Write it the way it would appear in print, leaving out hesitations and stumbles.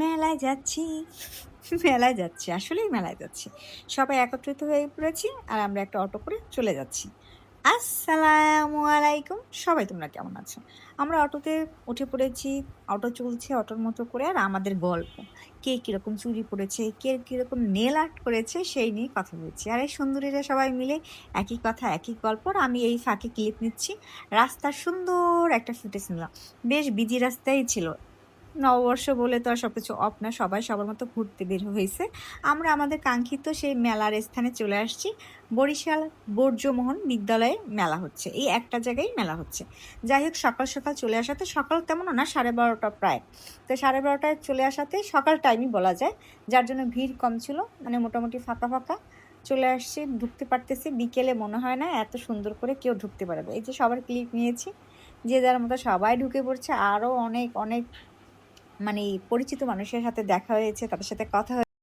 মেলায় যাচ্ছি, মেলায় যাচ্ছি। আসলেই মেলায় যাচ্ছি। সবাই একত্রিত হয়ে পড়েছি আর আমরা একটা অটো করে চলে যাচ্ছি। আসসালামু আলাইকুম। সবাই তোমরা কেমন আছো? আমরা অটোতে উঠে পড়েছি। অটো চলছে অটোর মতো করে আর আমাদের গল্প। কে কিরকম চুড়ি পড়েছে, কে কিরকম নেল আর্ট করেছে সেই নিয়ে কথা বলছি। আর এই সুন্দরীরা সবাই মিলে একই কথা, একই গল্প। আর আমি এই ফাঁকে ক্লিপ নিচ্ছি। রাস্তার সুন্দর একটা ফুটেজ নিলাম। বেশ বিজি রাস্তাই ছিল। নববর্ষ বলে তো আর সবকিছু অফ না। সবাই সবার মতো ঘুরতে বের হইছে। আমরা আমাদের কাঙ্ক্ষিত সেই মেলার স্থানে চলে আসছি। বরিশাল বর্জ্যমোহন বিদ্যালয়ে মেলা হচ্ছে। এই একটা জায়গায় মেলা হচ্ছে। যাই হোক সকাল, সকাল চলে আসাতে সকাল তেমনও না 12:30 প্রায়। তো 12:30টায় চলে আসাতে সকাল টাইমই বলা যায়। যার জন্য ভিড় কম ছিল। মানে মোটামুটি ফাঁকা, ফাঁকা। চলে আসছি, ঢুকতে পারতেছি। বিকেলে মনে হয় না এত সুন্দর করে কেউ ঢুকতে পারবে। এই যে সবার ক্লিপ নিয়েছি। যে যার মতো সবাই ঢুকে পড়ছে। আরো অনেক, অনেক মানে পরিচিত মানুষের সাথে দেখা হয়েছে, তাদের সাথে কথা